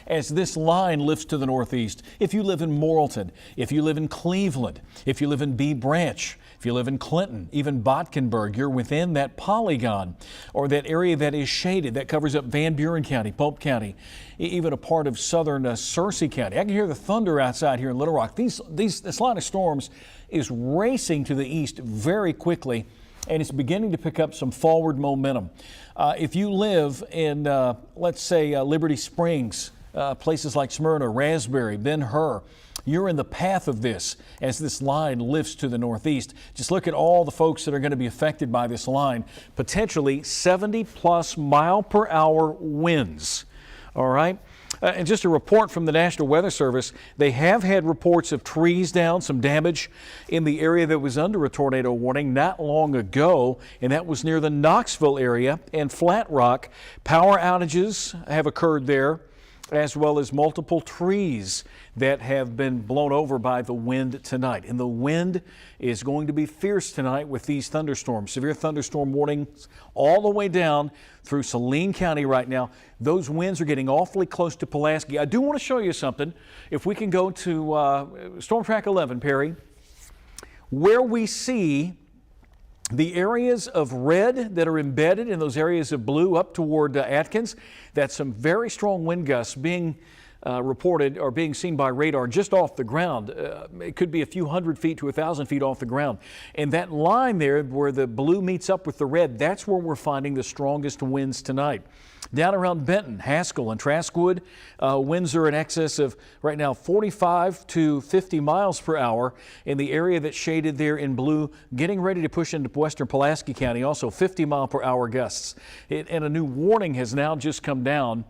as this line lifts to the northeast. If you live in Morrilton, if you live in Cleveland, if you live in Bee Branch, if you live in Clinton, even Botkenburg, you're within that polygon or that area that is shaded. That covers up Van Buren County, Pope County, even a part of southern Searcy County. I can hear the thunder outside here in Little Rock. This line of storms is racing to the east very quickly, and it's beginning to pick up some forward momentum. If you live in, let's say, Liberty Springs, places like Smyrna, Raspberry, Ben-Hur, you're in the path of this as this line lifts to the northeast. Just look at all the folks that are going to be affected by this line. Potentially 70+ mile-per-hour winds. All right. And just a report from the National Weather Service, they have had reports of trees down, some damage in the area that was under a tornado warning not long ago, and that was near the Knoxville area and Flat Rock. Power outages have occurred there, as well as multiple trees that have been blown over by the wind tonight. And the wind is going to be fierce tonight with these thunderstorms. Severe thunderstorm warnings all the way down through Saline County right now. Those winds are getting awfully close to Pulaski. I do want to show you something. If we can go to Storm Track 11, Perry, where we see the areas of red that are embedded in those areas of blue up toward Atkins, that's some very strong wind gusts being reported or being seen by radar just off the ground. It could be a few hundred feet to 1,000 feet off the ground. And that line there where the blue meets up with the red, that's where we're finding the strongest winds tonight. Down around Benton, Haskell, and Traskwood, winds are in excess of right now 45 to 50 miles per hour in the area that's shaded there in blue, getting ready to push into western Pulaski County, also 50-mile-per-hour gusts. And a new warning has now just come down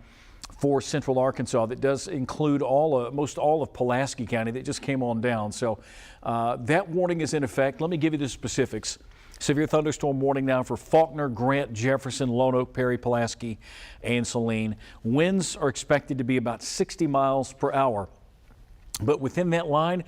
for central Arkansas that does include most all of Pulaski County that just came on down. So that warning is in effect. Let me give you the specifics. Severe thunderstorm warning now for Faulkner, Grant, Jefferson, Lone Oak, Perry, Pulaski, and Saline. Winds are expected to be about 60 miles per hour. But within that line,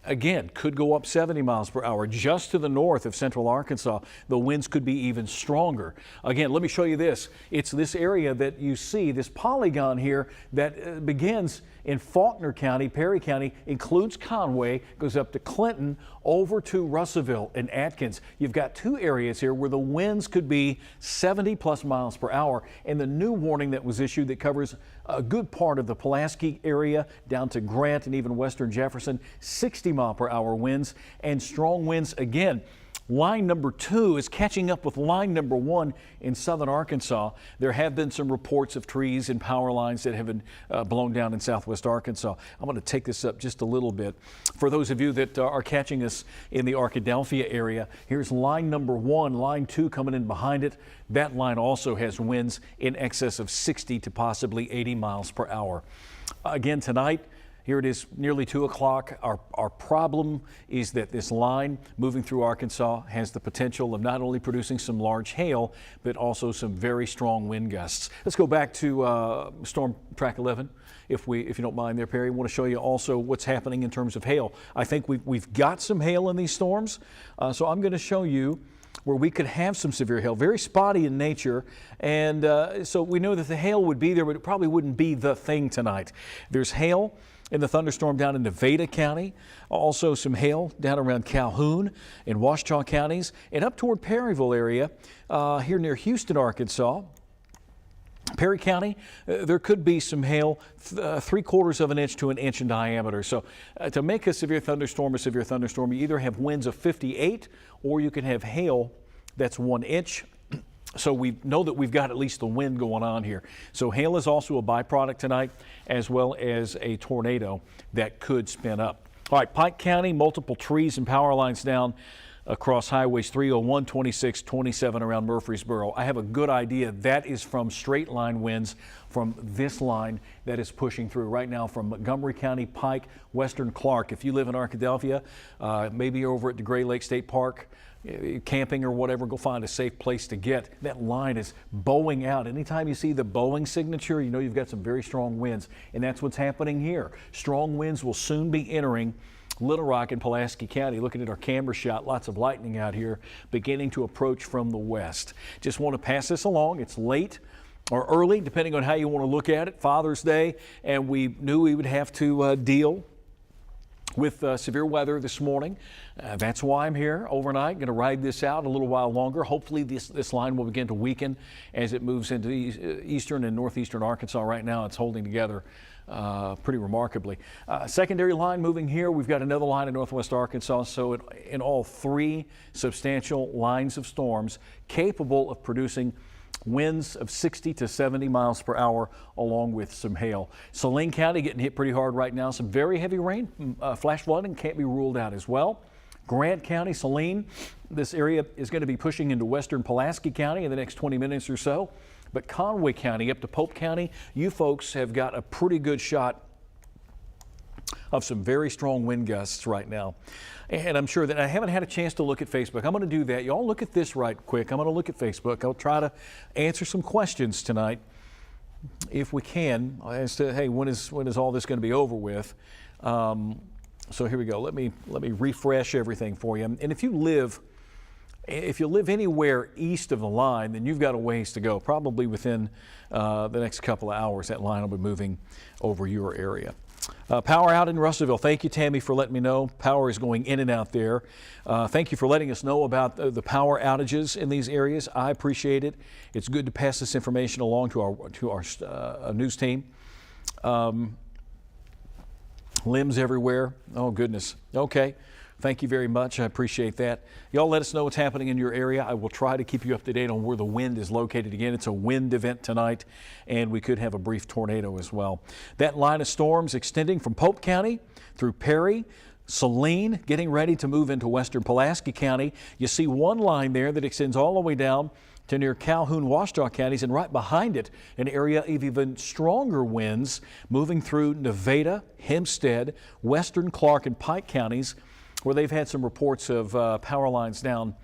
again, could go up 70 miles per hour. Just to the north of central Arkansas, the winds could be even stronger. Again, let me show you this. It's this area that you see, this polygon here that begins in Faulkner County, Perry County, includes Conway, goes up to Clinton, over to Russellville and Atkins. You've got two areas here where the winds could be 70+ miles per hour. And the new warning that was issued that covers a good part of the Pulaski area down to Grant and even western Jefferson, 60-mile-per-hour winds and strong winds again. Line number 2 is catching up with line number 1 in southern Arkansas. There have been some reports of trees and power lines that have been blown down in southwest Arkansas. I'm going to take this up just a little bit. For those of you that are catching us in the Arkadelphia area, here's line number 1, line 2 coming in behind it. That line also has winds in excess of 60 to possibly 80 miles per hour. Again, tonight, here it is, nearly 2 o'clock. Our problem is that this line moving through Arkansas has the potential of not only producing some large hail, but also some very strong wind gusts. Let's go back to Storm Track 11, if you don't mind there, Perry. I want to show you also what's happening in terms of hail. I think we've got some hail in these storms, so I'm going to show you where we could have some severe hail, very spotty in nature, and so we know that the hail would be there, but it probably wouldn't be the thing tonight. There's hail in the thunderstorm down in Nevada County, also some hail down around Calhoun and Washtenaw counties, and up toward Perryville area here near Houston, Arkansas. Perry County, there could be some hail 3/4 of an inch to an inch in diameter. So to make a severe thunderstorm, you either have winds of 58 or you can have hail that's 1 inch. So we know that we've got at least the wind going on here. So hail is also a byproduct tonight, as well as a tornado that could spin up. All right, Pike County, multiple trees and power lines down across highways 301, 26, 27 around Murfreesboro. I have a good idea that is from straight line winds from this line that is pushing through right now from Montgomery County, Pike, western Clark. If you live in Arkadelphia, maybe over at the Gray Lake State Park, camping or whatever, go find a safe place to get. That line is bowing out. Anytime you see the bowing signature, you know you've got some very strong winds, and that's what's happening here. Strong winds will soon be entering Little Rock and Pulaski County. Looking at our camera shot, lots of lightning out here beginning to approach from the west. Just want to pass this along. It's late or early, depending on how you want to look at it, Father's Day, and we knew we would have to deal with severe weather this morning. That's why I'm here overnight. Going to ride this out a little while longer. Hopefully this line will begin to weaken as it moves into eastern and northeastern Arkansas. Right now it's holding together pretty remarkably. Secondary line moving here. We've got another line in northwest Arkansas. So in all, 3 substantial lines of storms capable of producing winds of 60 to 70 miles per hour, along with some hail. Saline County getting hit pretty hard right now. Some very heavy rain, flash flooding can't be ruled out as well. Grant County, Saline, this area is going to be pushing into western Pulaski County in the next 20 minutes or so. But Conway County up to Pope County, you folks have got a pretty good shot of some very strong wind gusts right now. And I'm sure that I haven't had a chance to look at Facebook. I'm going to do that. Y'all look at this right quick. I'm going to look at Facebook. I'll try to answer some questions tonight if we can as to, hey, when is all this going to be over with? So here we go. Let me refresh everything for you. And if you live anywhere east of the line, then you've got a ways to go. Probably within the next couple of hours, that line will be moving over your area. Power out in Russellville. Thank you, Tammy, for letting me know. Power is going in and out there. Thank you for letting us know about the power outages in these areas. I appreciate it. It's good to pass this information along to our news team. Limbs everywhere. Oh, goodness. Okay. Thank you very much. I appreciate that. Y'all let us know what's happening in your area. I will try to keep you up to date on where the wind is located. Again, it's a wind event tonight, and we could have a brief tornado as well. That line of storms extending from Pope County through Perry, Saline, getting ready to move into western Pulaski County. You see one line there that extends all the way down to near Calhoun, Washita counties, and right behind it, an area of even stronger winds moving through Nevada, Hempstead, western Clark, and Pike counties, where they've had some reports of power lines down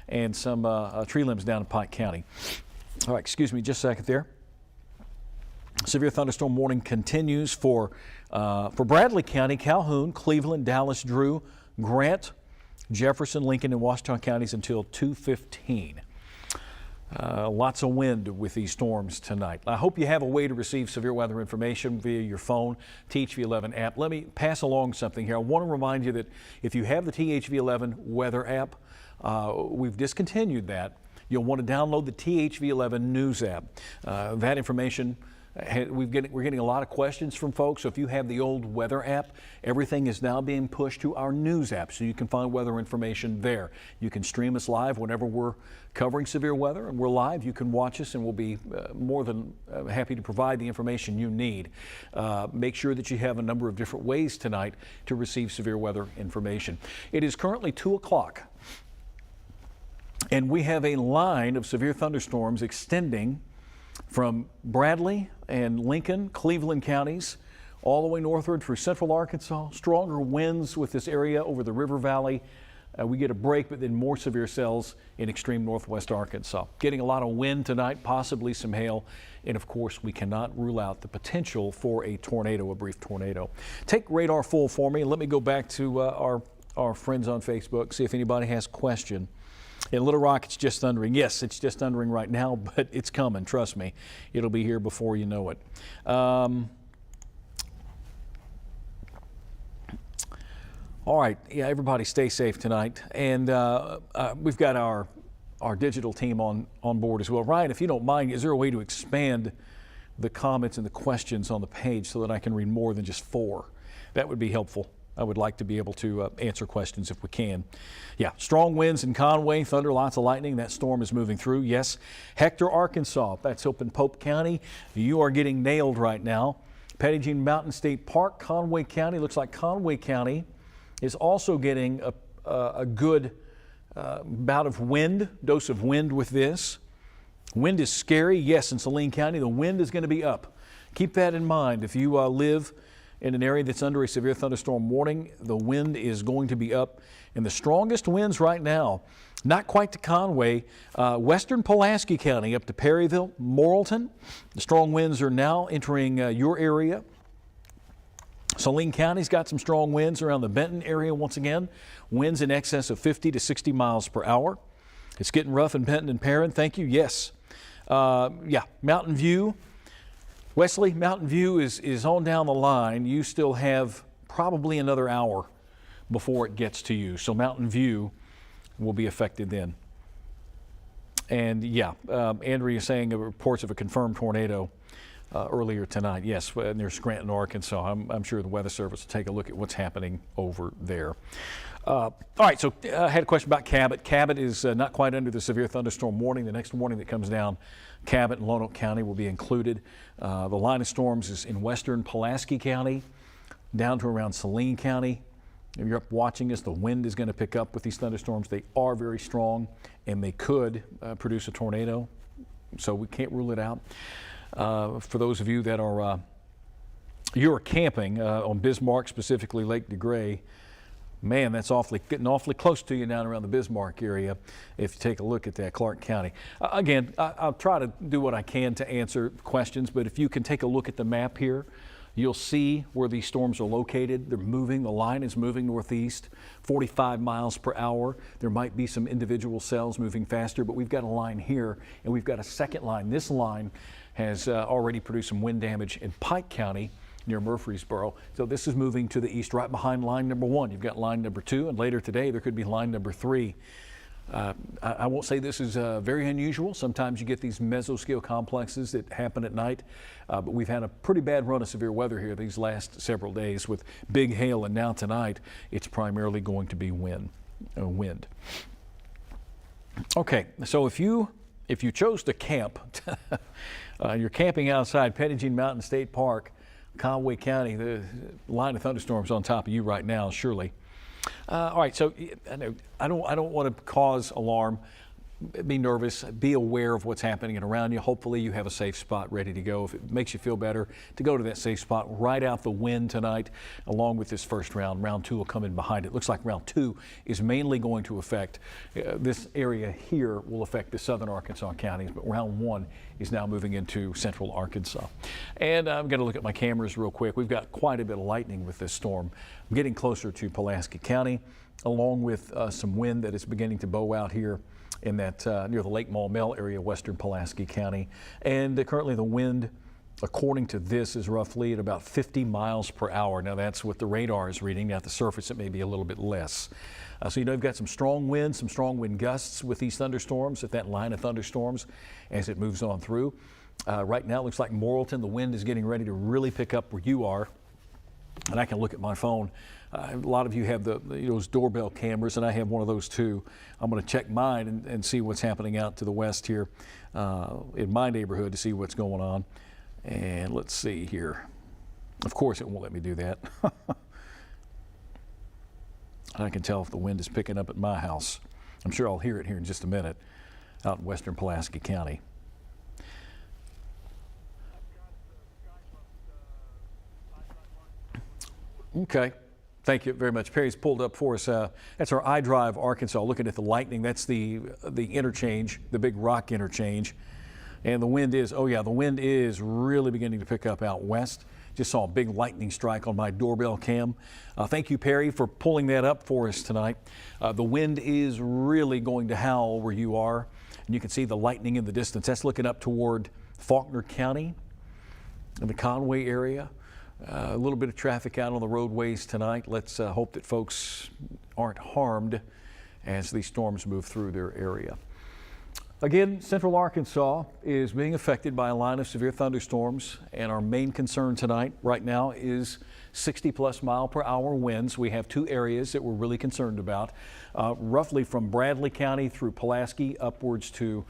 and some tree limbs down in Pike County. All right, excuse me just a second there. Severe thunderstorm warning continues for Bradley County, Calhoun, Cleveland, Dallas, Drew, Grant, Jefferson, Lincoln, and Washita counties until 2:15. Lots of wind with these storms tonight. I hope you have a way to receive severe weather information via your phone, THV11 app. Let me pass along something here. I want to remind you that if you have the THV11 weather app, we've discontinued that. You'll want to download the THV11 news app. That information, we're getting a lot of questions from folks. So if you have the old weather app, everything is now being pushed to our news app, so you can find weather information there. You can stream us live whenever we're covering severe weather and we're live. You can watch us, and we'll be more than happy to provide the information you need. Make sure that you have a number of different ways tonight to receive severe weather information. It is currently 2 o'clock, and we have a line of severe thunderstorms extending from Bradley and Lincoln, Cleveland counties, all the way northward through central Arkansas. Stronger winds with this area over the river valley. We get a break, but then more severe cells in extreme northwest Arkansas. Getting a lot of wind tonight, possibly some hail, and of course we cannot rule out the potential for a tornado, a brief tornado. Take radar full for me, and let me go back to our friends on Facebook, see if anybody has a question. In Little Rock, it's just thundering. Yes, it's just thundering right now, but it's coming. Trust me. It'll be here before you know it. All right. Yeah, everybody stay safe tonight. And we've got our digital team on board as well. Ryan, if you don't mind, is there a way to expand the comments and the questions on the page so that I can read more than just 4? That would be helpful. I would like to be able to answer questions if we can. Yeah, strong winds in Conway, thunder, lots of lightning. That storm is moving through. Yes, Hector, Arkansas. That's up in Pope County. You are getting nailed right now. Pettigene Mountain State Park, Conway County. Looks like Conway County is also getting a good bout of wind, dose of wind with this. Wind is scary. Yes, in Saline County, the wind is going to be up. Keep that in mind. If you live in an area that's under a severe thunderstorm warning, the wind is going to be up. And the strongest winds right now, not quite to Conway, western Pulaski County up to Perryville, Morrilton. The strong winds are now entering your area. Saline County's got some strong winds around the Benton area once again. Winds in excess of 50 to 60 miles per hour. It's getting rough in Benton and Perrin. Thank you. Yes. Yeah, Mountain View. Wesley, Mountain View is on down the line. You still have probably another hour before it gets to you. So Mountain View will be affected then. And yeah, Andrea is saying reports of a confirmed tornado earlier tonight. Yes, near Scranton, Arkansas. I'm sure the Weather Service will take a look at what's happening over there. All right, so I had a question about Cabot. Cabot is not quite under the severe thunderstorm warning. The next warning that comes down, Cabot and Lonoke County will be included. The line of storms is in western Pulaski County, down to around Saline County. If you're up watching us, the wind is going to pick up with these thunderstorms. They are very strong, and they could produce a tornado, so we can't rule it out. For those of you that are you're camping on Bismarck, specifically Lake DeGray, man, that's getting awfully close to you down around the Bismarck area if you take a look at that, Clark County. Again, I'll try to do what I can to answer questions, but if you can take a look at the map here, you'll see where these storms are located. They're moving. The line is moving northeast, 45 miles per hour. There might be some individual cells moving faster, but we've got a line here, and we've got a second line. This line has already produced some wind damage in Pike County near Murfreesboro. So this is moving to the east right behind line number 1. You've got line number 2, and later today there could be line number 3. I won't say this is very unusual. Sometimes you get these mesoscale complexes that happen at night, but we've had a pretty bad run of severe weather here these last several days with big hail, and now tonight it's primarily going to be wind. Okay, so if you chose to camp, you're camping outside Pettigene Mountain State Park, Conway County, the line of thunderstorms on top of you right now, surely. All right, so I don't want to cause alarm. Be nervous, be aware of what's happening around you. Hopefully you have a safe spot ready to go. If it makes you feel better, to go to that safe spot, ride out the wind tonight along with this first round. Round 2 will come in behind it. Looks like round 2 is mainly going to affect this area here, will affect the southern Arkansas counties, but round 1 is now moving into central Arkansas. And I'm going to look at my cameras real quick. We've got quite a bit of lightning with this storm. I'm getting closer to Pulaski County, along with some wind that is beginning to bow out here in that near the Lake Maumelle area, western Pulaski County. And currently the wind, according to this, is roughly at about 50 miles per hour. Now that's what the radar is reading. At the surface it may be a little bit less. So you know, you've got some strong winds, some strong wind gusts with these thunderstorms, at that line of thunderstorms as it moves on through. Right now it looks like Morrilton, the wind is getting ready to really pick up where you are. And I can look at my phone. A lot of you have those doorbell cameras, and I have one of those too. I'm going to check mine and see what's happening out to the west here in my neighborhood to see what's going on. And let's see here. Of course, it won't let me do that. I can tell if the wind is picking up at my house. I'm sure I'll hear it here in just a minute out in western Pulaski County. Okay. Thank you very much. Perry's pulled up for us. That's our iDrive Arkansas, looking at the lightning. That's the interchange, the big rock interchange. And the wind is, oh yeah, the wind is really beginning to pick up out west. Just saw a big lightning strike on my doorbell cam. Thank you, Perry, for pulling that up for us tonight. The wind is really going to howl where you are. And you can see the lightning in the distance. That's looking up toward Faulkner County in the Conway area. A little bit of traffic out on the roadways tonight. Let's hope that folks aren't harmed as these storms move through their area. Again, central Arkansas is being affected by a line of severe thunderstorms, and our main concern tonight right now is 60+ mile per hour winds. We have 2 areas that we're really concerned about, roughly from Bradley County through Pulaski upwards to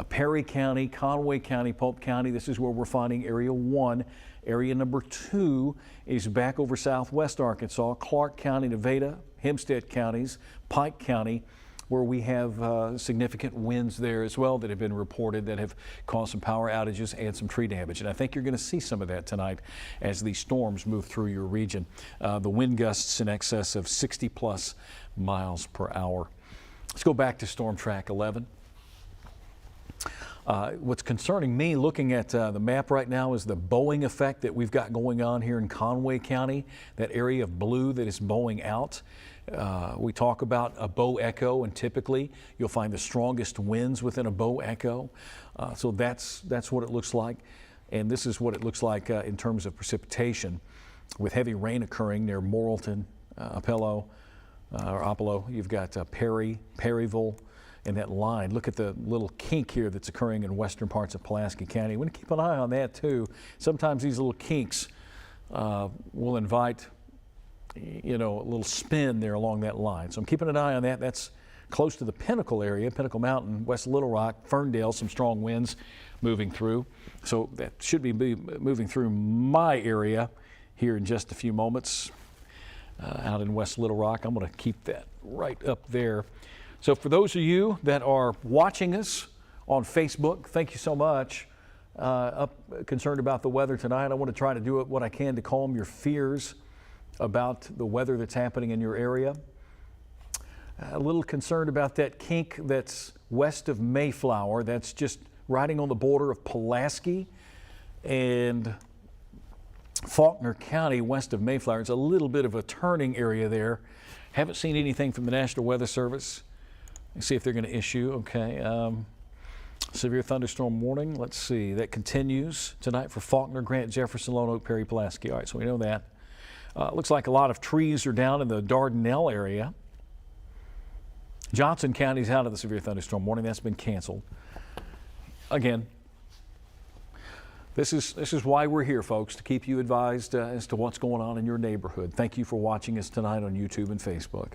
Perry County, Conway County, Polk County. This is where we're finding area 1. Area number 2 is back over southwest Arkansas, Clark County, Nevada, Hempstead counties, Pike County, where we have significant winds there as well that have been reported that have caused some power outages and some tree damage. And I think you're going to see some of that tonight as these storms move through your region. The wind gusts in excess of 60+ miles per hour. Let's go back to Storm Track 11. What's concerning me looking at the map right now is the bowing effect that we've got going on here in Conway County, that area of blue that is bowing out. We talk about a bow echo, and typically you'll find the strongest winds within a bow echo. So that's what it looks like. And this is what it looks like in terms of precipitation, with heavy rain occurring near Morrilton, Apollo. You've got Perry, Perryville, and that line. Look at the little kink here that's occurring in western parts of Pulaski County. We want to keep an eye on that too. Sometimes these little kinks will invite, a little spin there along that line. So I'm keeping an eye on that. That's close to the Pinnacle area, Pinnacle Mountain, West Little Rock, Ferndale, some strong winds moving through. So that should be moving through my area here in just a few moments out in West Little Rock. I'm going to keep that right up there. So for those of you that are watching us on Facebook, thank you so much. Concerned about the weather tonight, I want to try to do what I can to calm your fears about the weather that's happening in your area. A little concerned about that kink that's west of Mayflower. That's just riding on the border of Pulaski and Faulkner County west of Mayflower. It's a little bit of a turning area there. Haven't seen anything from the National Weather Service. Let's see if they're going to issue. Okay. Severe thunderstorm warning. Let's see. That continues tonight for Faulkner, Grant, Jefferson, Lone Oak, Perry, Pulaski. All right, so we know that. Looks like a lot of trees are down in the Dardanelle area. Johnson County's out of the severe thunderstorm warning. That's been canceled. Again, this is why we're here, folks, to keep you advised as to what's going on in your neighborhood. Thank you for watching us tonight on YouTube and Facebook.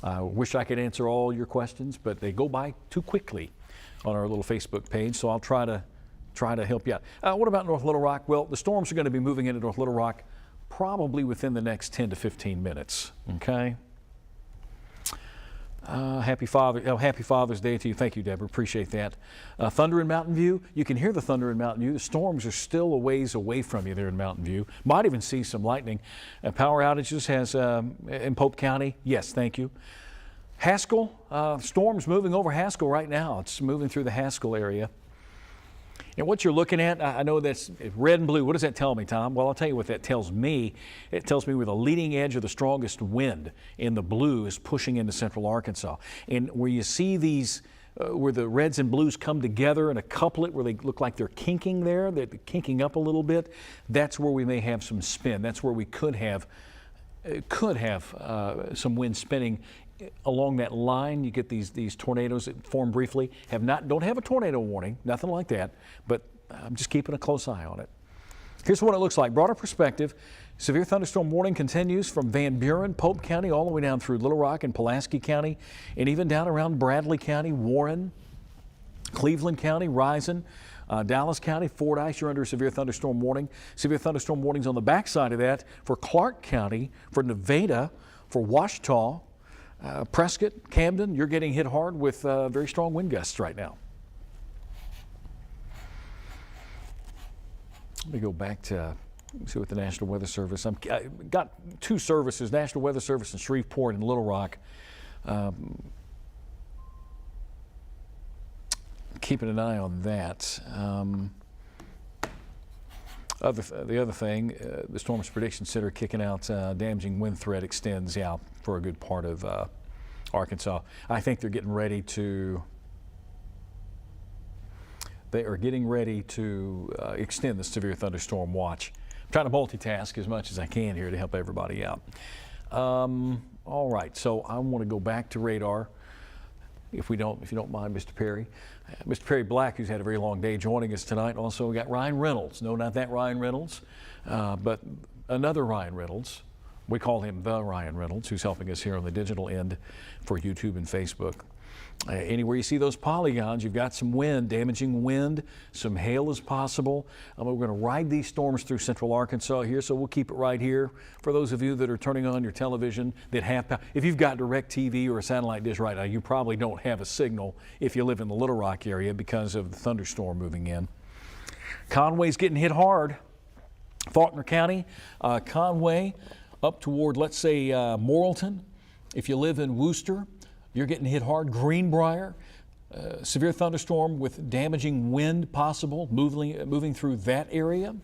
I wish I could answer all your questions, but they go by too quickly on our little Facebook page, so I'll try to help you out. What about North Little Rock? Well, the storms are going to be moving into North Little Rock probably within the next 10 to 15 minutes, okay? Happy Father's Day to you. Thank you, Deborah. Appreciate that. Thunder in Mountain View. You can hear the thunder in Mountain View. The storms are still a ways away from you there in Mountain View. Might even see some lightning. Power outages has in Pope County. Yes, thank you. Haskell. Storms moving over Haskell right now. It's moving through the Haskell area. And what you're looking at, I know that's red and blue. What does that tell me, Tom? Well, I'll tell you what that tells me. It tells me where the leading edge of the strongest wind in the blue is pushing into central Arkansas. And where you see these, where the reds and blues come together in a couplet where they look like they're kinking there, they're kinking up a little bit, that's where we may have some spin. That's where we could have some wind spinning along that line. You get these tornadoes that form briefly. Don't have a tornado warning, nothing like that, but I'm just keeping a close eye on it. Here's what it looks like. Broader perspective. Severe thunderstorm warning continues from Van Buren, Pope County, all the way down through Little Rock and Pulaski County, and even down around Bradley County, Warren, Cleveland County, Rison, Dallas County, Fordyce, you're under a severe thunderstorm warning. Severe thunderstorm warnings on the backside of that for Clark County, for Nevada, for Ouachita, Prescott, Camden, you're getting hit hard with very strong wind gusts right now. Let me go back to see what the National Weather Service. I got two services, National Weather Service in Shreveport and Little Rock. Keeping an eye on that. The other thing, the Storms Prediction Center kicking out damaging wind threat extends out for a good part of Arkansas. I think they're getting ready to. They are getting ready to extend the severe thunderstorm watch. I'm trying to multitask as much as I can here to help everybody out. All right, so I want to go back to radar. If you don't mind, Mr. Perry. Mr. Perry Black, who's had a very long day, joining us tonight. Also, we got Ryan Reynolds. No, not that Ryan Reynolds, but another Ryan Reynolds. We call him the Ryan Reynolds, who's helping us here on the digital end for YouTube and Facebook. Anywhere you see those polygons, you've got some wind, damaging wind, some hail is possible. We're going to ride these storms through central Arkansas here, so we'll keep it right here. For those of you that are turning on your television that have, if you've got DirecTV or a satellite dish right now, you probably don't have a signal if you live in the Little Rock area because of the thunderstorm moving in. Conway's getting hit hard. Faulkner County, Conway, up toward, let's say, Morrilton. If you live in Wooster, you're getting hit hard. Greenbrier, Severe thunderstorm with damaging wind possible moving through that area.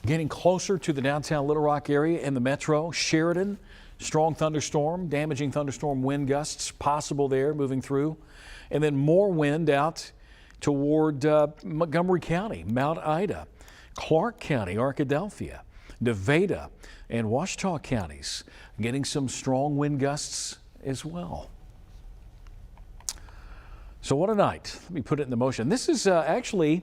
Getting closer to the downtown Little Rock area and the metro. Sheridan, strong thunderstorm, damaging thunderstorm wind gusts possible there moving through. And then more wind out toward Montgomery County, Mount Ida, Clark County, Arkadelphia, Nevada, and Ouachita counties. Getting some strong wind gusts as well. So what a night. Let me put it into motion. This is actually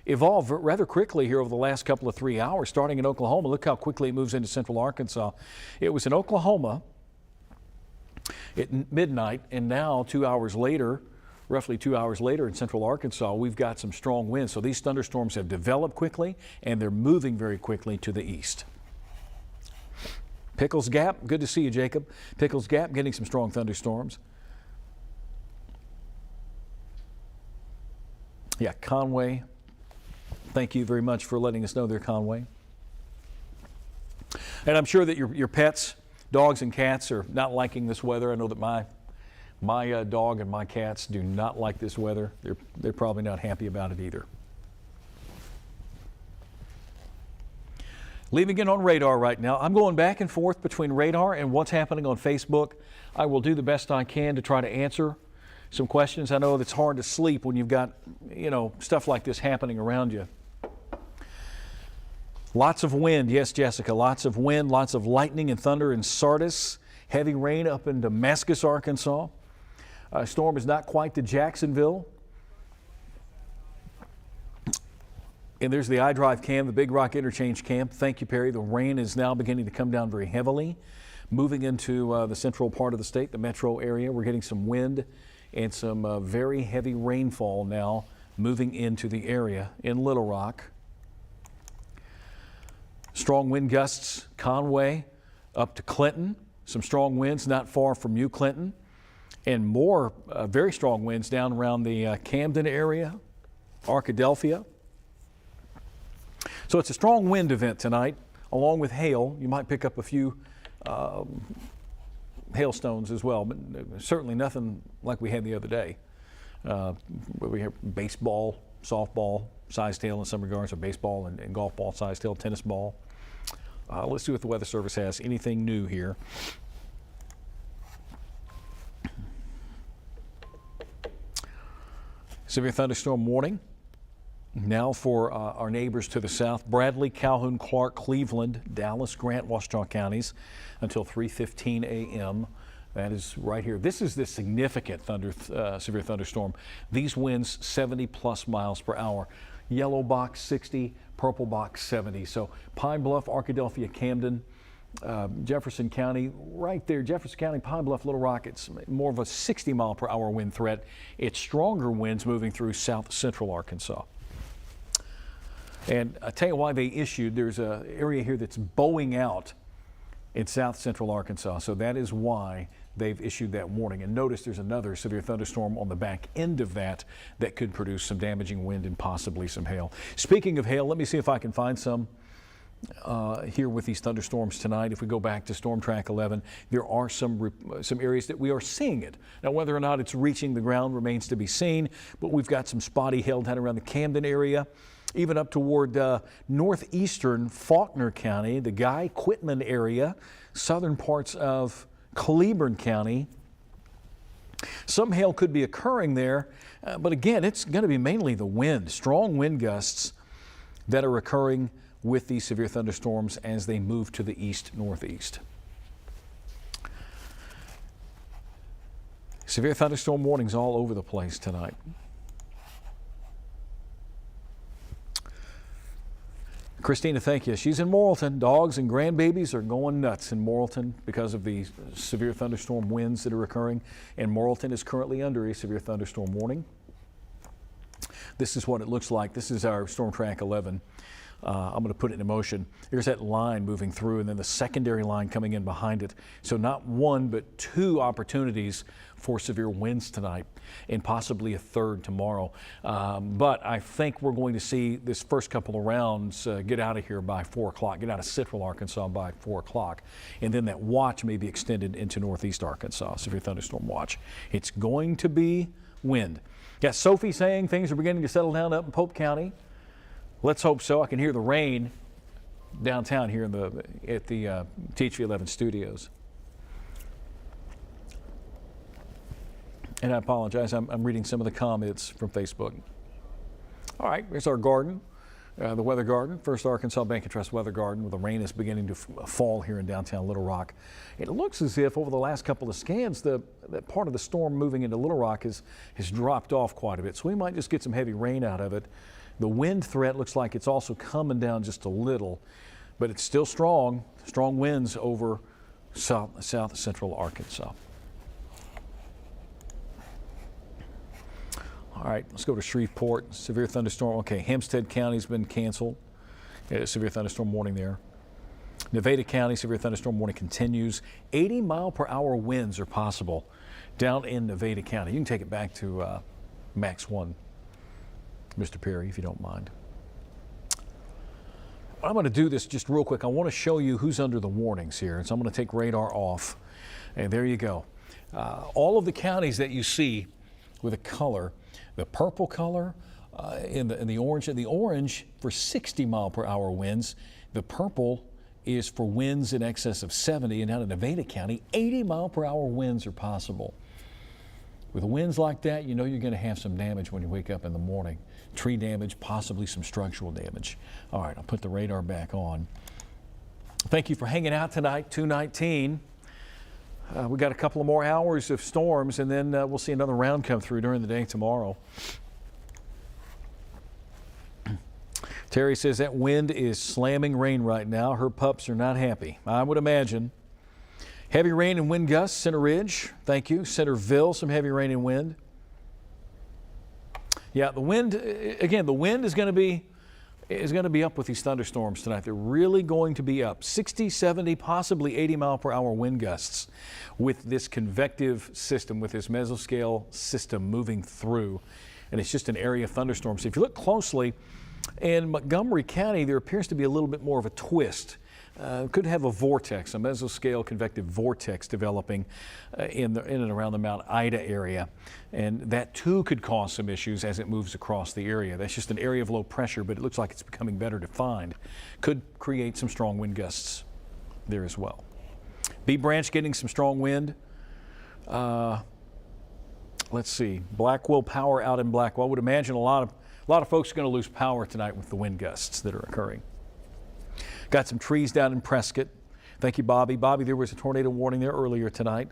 evolved rather quickly here over the last couple of 3 hours, starting in Oklahoma. Look how quickly it moves into central Arkansas. It was in Oklahoma at midnight, and now 2 hours later, roughly 2 hours later in central Arkansas, we've got some strong winds. So these thunderstorms have developed quickly, and they're moving very quickly to the east. Pickles Gap, good to see you, Jacob. Pickles Gap getting some strong thunderstorms. Yeah, Conway. Thank you very much for letting us know there, Conway. And I'm sure that your pets, dogs and cats, are not liking this weather. I know that my dog and my cats do not like this weather. They're probably not happy about it either. Leaving it on radar right now. I'm going back and forth between radar and what's happening on Facebook. I will do the best I can to try to answer some questions. I know it's hard to sleep when you've got, stuff like this happening around you. Lots of wind. Yes, Jessica, lots of wind, lots of lightning and thunder in Sardis. Heavy rain up in Damascus, Arkansas. Storm is not quite to Jacksonville. And there's the iDrive cam, the Big Rock Interchange cam. Thank you, Perry. The rain is now beginning to come down very heavily. Moving into the central part of the state, the metro area. We're getting some wind and some very heavy rainfall now moving into the area in Little Rock. Strong wind gusts, Conway up to Clinton. Some strong winds not far from you, Clinton. And more very strong winds down around the Camden area, Arkadelphia. So it's a strong wind event tonight, along with hail. You might pick up a few hailstones as well, but certainly nothing like we had the other day. We have baseball, softball sized hail in some regards, or baseball and golf ball sized hail, tennis ball. Let's see what the Weather Service has. Anything new here? Severe thunderstorm warning. Now for our neighbors to the south, Bradley, Calhoun, Clark, Cleveland, Dallas, Grant, Ouachita counties until 3:15 a.m. That is right here. This is the significant severe thunderstorm. These winds 70 plus miles per hour. Yellow box 60, purple box 70. So Pine Bluff, Arkadelphia, Camden, Jefferson County, right there. Jefferson County, Pine Bluff, Little Rock, it's more of a 60 mile per hour wind threat. It's stronger winds moving through south central Arkansas. And I tell you why they issued, there's an area here that's bowing out in south central Arkansas. So that is why they've issued that warning. And notice there's another severe thunderstorm on the back end of that could produce some damaging wind and possibly some hail. Speaking of hail, let me see if I can find some here with these thunderstorms tonight. If we go back to Storm Track 11, there are some areas that we are seeing it. Now, whether or not it's reaching the ground remains to be seen, but we've got some spotty hail down around the Camden area, even up toward northeastern Faulkner County, the Guy Quitman area, southern parts of Cleburne County. Some hail could be occurring there, but again, it's going to be mainly the wind, strong wind gusts that are occurring with these severe thunderstorms as they move to the east-northeast. Severe thunderstorm warnings all over the place tonight. Christina, thank you. She's in Morrilton. Dogs and grandbabies are going nuts in Morrilton because of the severe thunderstorm winds that are occurring. And Morrilton is currently under a severe thunderstorm warning. This is what it looks like. This is our Storm Track 11. I'm going to put it in motion. There's that line moving through and then the secondary line coming in behind it. So not one, but two opportunities for severe winds tonight and possibly a third tomorrow. But I think we're going to see this first couple of rounds get out of here by 4 o'clock, get out of central Arkansas by 4 o'clock. And then that watch may be extended into northeast Arkansas, severe thunderstorm watch. It's going to be wind. Got Sophie saying things are beginning to settle down up in Pope County. Let's hope so. I can hear the rain downtown here at the THV11's studios. And I apologize, I'm reading some of the comments from Facebook. All right, here's our garden, the weather garden, First Arkansas Bank and Trust weather garden, where the rain is beginning to fall here in downtown Little Rock. It looks as if over the last couple of scans, that part of the storm moving into Little Rock has dropped off quite a bit, so we might just get some heavy rain out of it. The wind threat looks like it's also coming down just a little, but it's still strong winds over south central Arkansas. All right, let's go to Shreveport. Severe thunderstorm. Okay, Hempstead County's been canceled. Severe thunderstorm warning there. Nevada County, severe thunderstorm warning continues. 80-mile-per-hour winds are possible down in Nevada County. You can take it back to Max 1, Mr. Perry, if you don't mind. I'm going to do this just real quick. I want to show you who's under the warnings here. So I'm going to take radar off. And there you go. All of the counties that you see with a color, the purple color in the orange for 60-mile-per-hour winds. The purple is for winds in excess of 70, and down in Nevada County, 80-mile-per-hour winds are possible. With winds like that, you know you're going to have some damage when you wake up in the morning. Tree damage, possibly some structural damage. All right, I'll put the radar back on. Thank you for hanging out tonight, 219. We got a couple of more hours of storms, and then we'll see another round come through during the day tomorrow. Terry says that wind is slamming rain right now. Her pups are not happy, I would imagine. Heavy rain and wind gusts, Center Ridge. Thank you. Centerville, some heavy rain and wind. Yeah, the wind, again, the wind is going to be up with these thunderstorms tonight. They're really going to be up. 60, 70, possibly 80-mile-per-hour wind gusts with this convective system, with this mesoscale system moving through. And it's just an area of thunderstorms. If you look closely, in Montgomery County, there appears to be a little bit more of a twist. Could have a vortex, a mesoscale convective vortex developing in and around the Mount Ida area. And that too could cause some issues as it moves across the area. That's just an area of low pressure, but it looks like it's becoming better defined. Could create some strong wind gusts there as well. B Branch getting some strong wind. Let's see, Blackwell power out in Blackwell. I would imagine a lot of folks are going to lose power tonight with the wind gusts that are occurring. Got some trees down in Prescott. Thank you, Bobby. Bobby, there was a tornado warning there earlier tonight.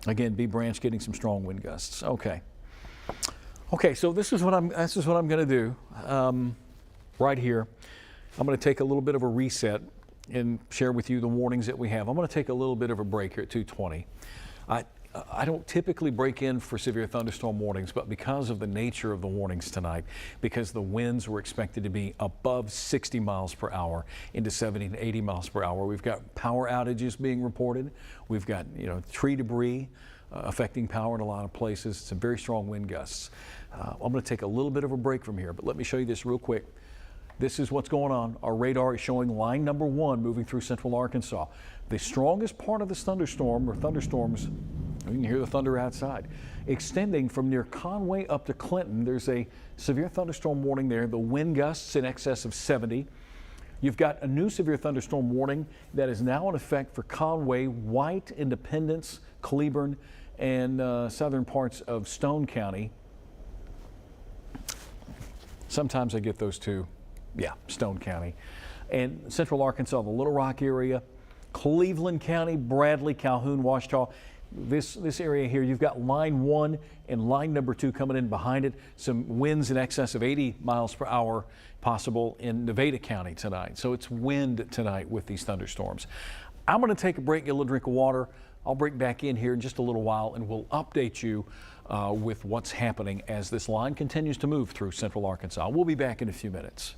Again, B Branch getting some strong wind gusts. Okay. Okay, so this is what I'm going to do right here. I'm going to take a little bit of a reset and share with you the warnings that we have. I'm going to take a little bit of a break here at 2:20. I don't typically break in for severe thunderstorm warnings, but because of the nature of the warnings tonight, because the winds were expected to be above 60 miles per hour into 70 to 80 miles per hour, we've got power outages being reported. We've got, tree debris affecting power in a lot of places. Some very strong wind gusts. I'm going to take a little bit of a break from here, but let me show you this real quick. This is what's going on. Our radar is showing line number 1 moving through central Arkansas. The strongest part of this thunderstorm, or thunderstorms, you can hear the thunder outside, extending from near Conway up to Clinton. There's a severe thunderstorm warning there. The wind gusts in excess of 70. You've got a new severe thunderstorm warning that is now in effect for Conway, White, Independence, Cleburne, and southern parts of Stone County. Sometimes I get those two. Yeah, Stone County. And central Arkansas, the Little Rock area, Cleveland County, Bradley, Calhoun, Ouachita. This area here, you've got line 1 and line number 2 coming in behind it. Some winds in excess of 80 miles per hour possible in Nevada County tonight. So it's wind tonight with these thunderstorms. I'm going to take a break, get a little drink of water. I'll break back in here in just a little while, and we'll update you with what's happening as this line continues to move through central Arkansas. We'll be back in a few minutes.